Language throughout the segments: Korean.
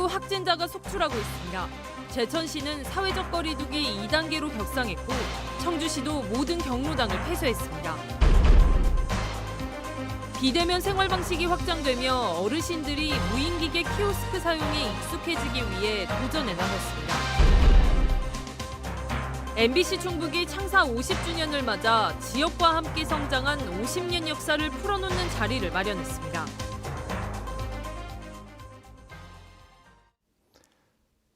코로나19 확진자가 속출하고 있습니다. 제천시는 사회적 거리두기 2단계로 격상했고 청주시도 모든 경로당을 폐쇄했습니다. 비대면 생활 방식이 확장되며 어르신들이 무인기계 키오스크 사용에 익숙해지기 위해 도전에 나섰습니다. MBC 충북이 창사 50주년을 맞아 지역과 함께 성장한 50년 역사를 풀어놓는 자리를 마련했습니다.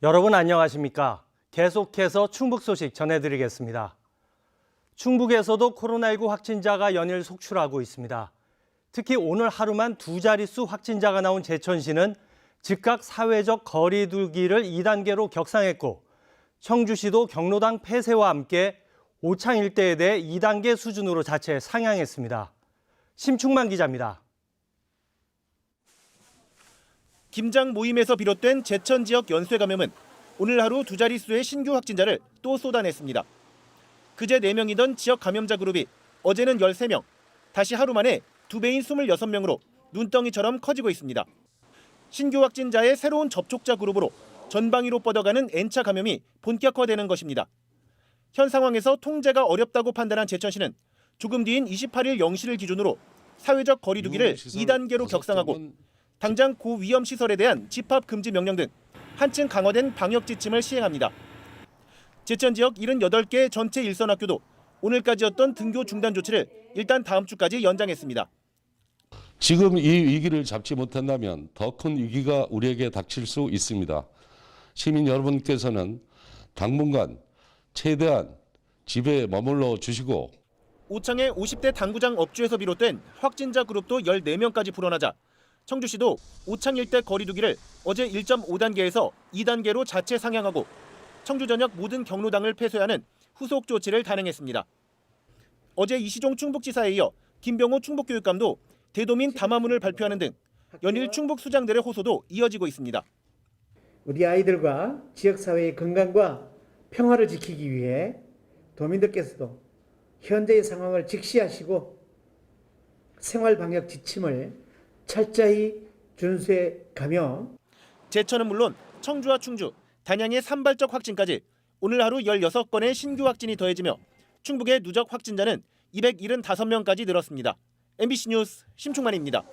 여러분 안녕하십니까? 계속해서 충북 소식 전해드리겠습니다. 충북에서도 코로나19 확진자가 연일 속출하고 있습니다. 특히 오늘 하루만 두 자릿수 확진자가 나온 제천시는 즉각 사회적 거리 두기를 2단계로 격상했고 청주시도 경로당 폐쇄와 함께 오창 일대에 대해 2단계 수준으로 자체 상향했습니다. 심충만 기자입니다. 김장 모임에서 비롯된 제천 지역 연쇄 감염은 오늘 하루 두 자릿수의 신규 확진자를 또 쏟아냈습니다. 그제 4명이던 지역 감염자 그룹이 어제는 13명, 다시 하루 만에 2배인 26명으로 눈덩이처럼 커지고 있습니다. 신규 확진자의 새로운 접촉자 그룹으로 전방위로 뻗어가는 N차 감염이 본격화되는 것입니다. 현 상황에서 통제가 어렵다고 판단한 제천시는 조금 뒤인 28일 0시를 기준으로 사회적 거리 두기를 2단계로 격상하고 당장 고위험 시설에 대한 집합 금지 명령 등 한층 강화된 방역 지침을 시행합니다. 제천 지역 78개 전체 일선학교도 오늘까지였던 등교 중단 조치를 일단 다음 주까지 연장했습니다. 지금 이 위기를 잡지 못한다면 더 큰 위기가 우리에게 닥칠 수 있습니다. 시민 여러분께서는 당분간 최대한 집에 머물러 주시고 오창의 50대 당구장 업주에서 비롯된 확진자 그룹도 14명까지 불어나자 청주시도 오창 일대 거리두기를 어제 1.5단계에서 2단계로 자체 상향하고 청주 전역 모든 경로당을 폐쇄하는 후속 조치를 단행했습니다. 어제 이시종 충북지사에 이어 김병호 충북교육감도 대도민 담화문을 발표하는 등 연일 충북 수장들의 호소도 이어지고 있습니다. 우리 아이들과 지역사회의 건강과 평화를 지키기 위해 도민들께서도 현재의 상황을 직시하시고 생활방역 지침을 철저히 준수해가며 제천은 물론 청주와 충주, 단양의 산발적 확진까지 오늘 하루 16건의 신규 확진이 더해지며 충북의 누적 확진자는 275명까지 늘었습니다. MBC 뉴스 심충만입니다.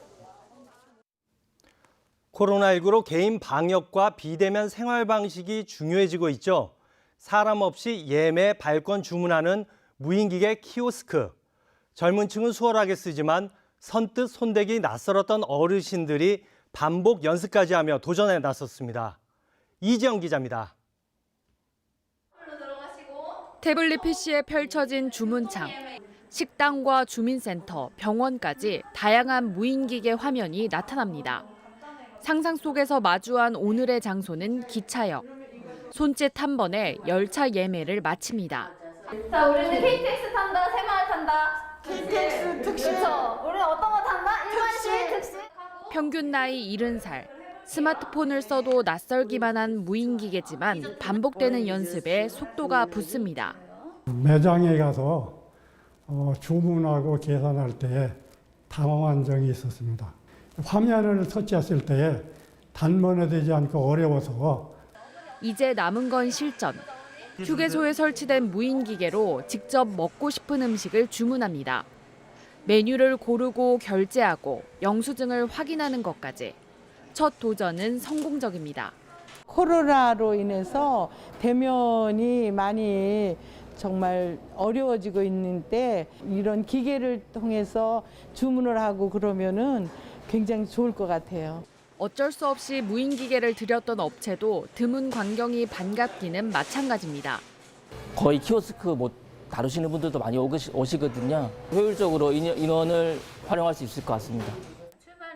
코로나19로 개인 방역과 비대면 생활 방식이 중요해지고 있죠. 사람 없이 예매, 발권 주문하는 무인기계 키오스크. 젊은 층은 수월하게 쓰지만 선뜻 손대기 낯설었던 어르신들이 반복 연습까지 하며 도전에 나섰습니다. 이지영 기자입니다. 태블릿 PC에 펼쳐진 주문창, 식당과 주민센터, 병원까지 다양한 무인기계 화면이 나타납니다. 상상 속에서 마주한 오늘의 장소는 기차역. 손짓 한 번에 열차 예매를 마칩니다. 자, 우리는 KTX 탄다, 새마을 탄다. KTX 특시. 우리는 어떤 거 탄다? 일반시, 특시. 평균 나이 70살. 스마트폰을 써도 낯설기만 한 무인기계지만 반복되는 연습에 속도가 붙습니다. 매장에 가서 주문하고 계산할 때 당황한 적이 있었습니다. 화면을 터치했을 때 단번에 되지 않고 어려워서 이제 남은 건 실전. 휴게소에 설치된 무인기계로 직접 먹고 싶은 음식을 주문합니다. 메뉴를 고르고 결제하고 영수증을 확인하는 것까지. 첫 도전은 성공적입니다. 코로나로 인해서 대면이 많이 정말 어려워지고 있는데 이런 기계를 통해서 주문을 하고 그러면은 굉장히 좋을 것 같아요. 어쩔 수 없이 무인기계를 들였던 업체도 드문 광경이 반갑기는 마찬가지입니다. 거의 키오스크 다루시는 분들도 많이 오시거든요. 효율적으로 인원을 활용할 수 있을 것 같습니다.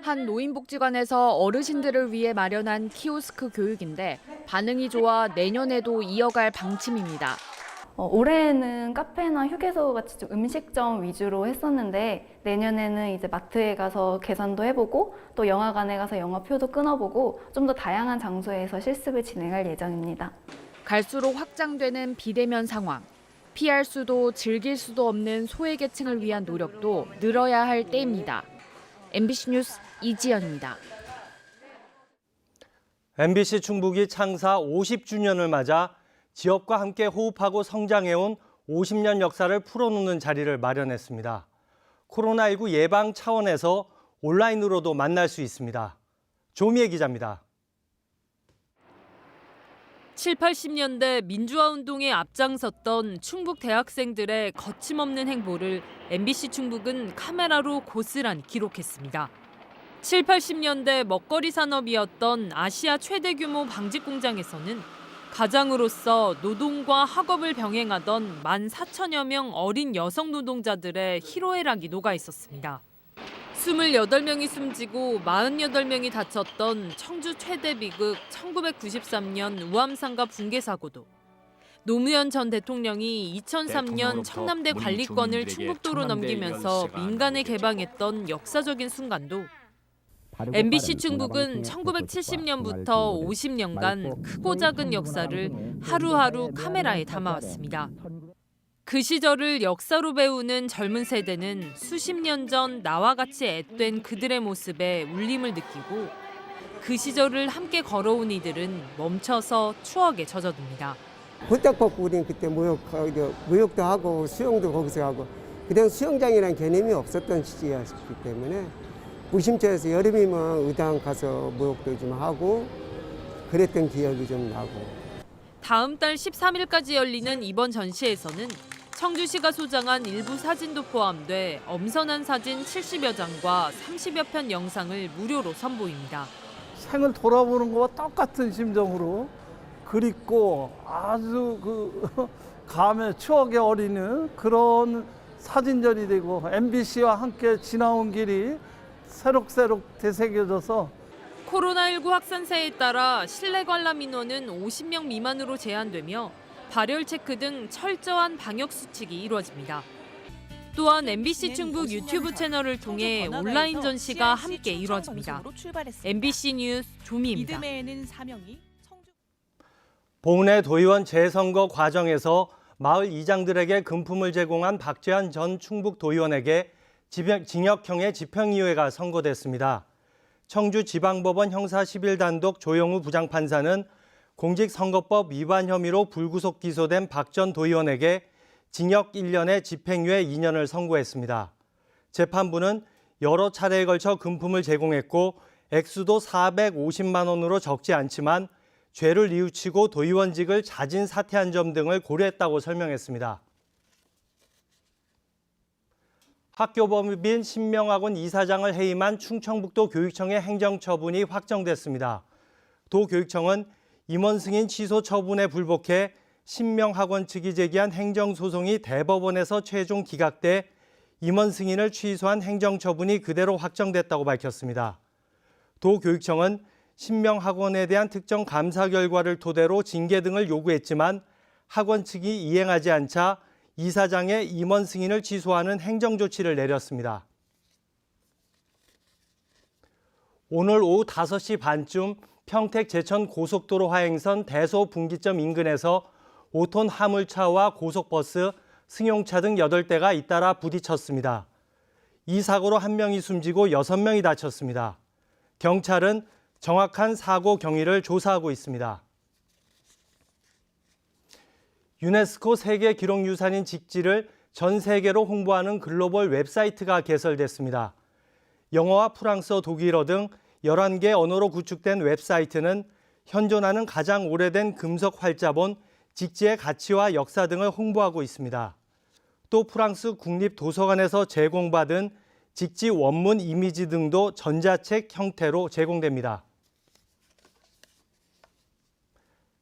한 노인복지관에서 어르신들을 위해 마련한 키오스크 교육인데 반응이 좋아 내년에도 이어갈 방침입니다. 올해는 카페나 휴게소 같이 좀 음식점 위주로 했었는데 내년에는 이제 마트에 가서 계산도 해보고 또 영화관에 가서 영화표도 끊어보고 좀 더 다양한 장소에서 실습을 진행할 예정입니다. 갈수록 확장되는 비대면 상황. 피할 수도 즐길 수도 없는 소외계층을 위한 노력도 늘어야 할 때입니다. MBC 뉴스 이지연입니다. MBC 충북이 창사 50주년을 맞아 지역과 함께 호흡하고 성장해온 50년 역사를 풀어놓는 자리를 마련했습니다. 코로나19 예방 차원에서 온라인으로도 만날 수 있습니다. 조미애 기자입니다. 7, 80년대 민주화 운동에 앞장섰던 충북 대학생들의 거침없는 행보를 MBC 충북은 카메라로 고스란히 기록했습니다. 7, 80년대 먹거리 산업이었던 아시아 최대 규모 방직 공장에서는 가장으로서 노동과 학업을 병행하던 14,000여 명 어린 여성 노동자들의 희로애락이 녹아 있었습니다. 28명이 숨지고 48명이 다쳤던 청주 최대 비극 1993년 우암상가 붕괴 사고도 노무현 전 대통령이 2003년 청남대 관리권을 충북도로 넘기면서 민간에 개방했던 역사적인 순간도 MBC 충북은 1970년부터 50년간 크고 작은 역사를 하루하루 카메라에 담아왔습니다. 그 시절을 역사로 배우는 젊은 세대는 수십 년 전 나와 같이 앳된 그들의 모습에 울림을 느끼고 그 시절을 함께 걸어온 이들은 멈춰서 추억에 젖어듭니다. 홀딱 벗고 우리는 그때 목욕도 하고 수영도 거기서 하고 그냥 수영장이라는 개념이 없었던 시기였기 때문에 무심초에서 여름이면 의당 가서 목욕도 좀 하고 그랬던 기억이 좀 나고. 다음 달 13일까지 열리는 이번 전시에서는 청주시가 소장한 일부 사진도 포함돼 엄선한 사진 70여 장과 30여 편 영상을 무료로 선보입니다. 생을 돌아보는 것과 똑같은 심정으로 그립고 아주 감회, 추억에 어리는 그런 사진전이 되고 MBC와 함께 지나온 길이 새록새록 되새겨져서 코로나19 확산세에 따라 실내 관람 인원은 50명 미만으로 제한되며 발열 체크 등 철저한 방역 수칙이 이루어집니다. 또한 MBC 충북 유튜브 채널을 통해 온라인 전시가 함께 이루어집니다. MBC 뉴스 조미입니다. 봉은의 도의원 재선거 과정에서 마을 이장들에게 금품을 제공한 박재환 전 충북도의원에게 징역형의 집행유예가 선고됐습니다. 청주지방법원 형사 11단독 조영우 부장판사는 공직선거법 위반 혐의로 불구속 기소된 박 전 도의원에게 징역 1년에 집행유예 2년을 선고했습니다. 재판부는 여러 차례에 걸쳐 금품을 제공했고 액수도 450만 원으로 적지 않지만 죄를 뉘우치고 도의원직을 자진 사퇴한 점 등을 고려했다고 설명했습니다. 학교법인 신명학원 이사장을 해임한 충청북도 교육청의 행정처분이 확정됐습니다. 도교육청은 임원 승인 취소 처분에 불복해 신명학원 측이 제기한 행정소송이 대법원에서 최종 기각돼 임원 승인을 취소한 행정처분이 그대로 확정됐다고 밝혔습니다. 도교육청은 신명학원에 대한 특정 감사 결과를 토대로 징계 등을 요구했지만 학원 측이 이행하지 않자 이사장의 임원 승인을 취소하는 행정조치를 내렸습니다. 오늘 오후 5시 반쯤 평택 제천 고속도로 하행선 대소 분기점 인근에서 5톤 화물차와 고속버스, 승용차 등 8대가 잇따라 부딪혔습니다. 이 사고로 1명이 숨지고 6명이 다쳤습니다. 경찰은 정확한 사고 경위를 조사하고 있습니다. 유네스코 세계 기록유산인 직지를 전 세계로 홍보하는 글로벌 웹사이트가 개설됐습니다. 영어와 프랑스어, 독일어 등 11개 언어로 구축된 웹사이트는 현존하는 가장 오래된 금속 활자본 직지의 가치와 역사 등을 홍보하고 있습니다. 또 프랑스 국립도서관에서 제공받은 직지 원문 이미지 등도 전자책 형태로 제공됩니다.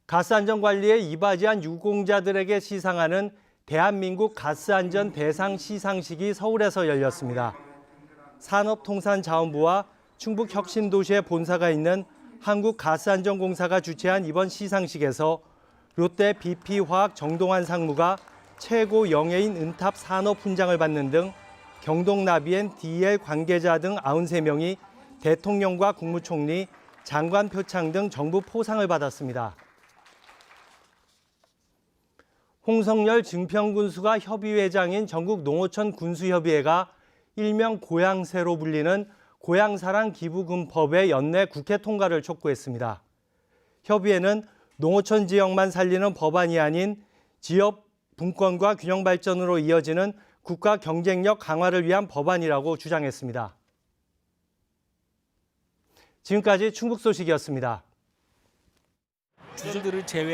가스안전관리에 이바지한 유공자들에게 시상하는 대한민국 가스안전 대상 시상식이 서울에서 열렸습니다. 산업통상자원부와 충북혁신도시에 본사가 있는 한국가스안전공사가 주최한 이번 시상식에서 롯데 BP화학 정동환 상무가 최고 영예인 은탑 산업훈장을 받는 등 경동나비엔 DL 관계자 등 93명이 대통령과 국무총리, 장관 표창 등 정부 포상을 받았습니다. 홍성열 증평군수가 협의회장인 전국농어촌 군수협의회가 일명 고양새로 불리는 고양사랑 기부금법의 연내 국회 통과를 촉구했습니다. 협의회는 농어촌 지역만 살리는 법안이 아닌 지역 분권과 균형 발전으로 이어지는 국가 경쟁력 강화를 위한 법안이라고 주장했습니다. 지금까지 충북 소식이었습니다. 주들을 제외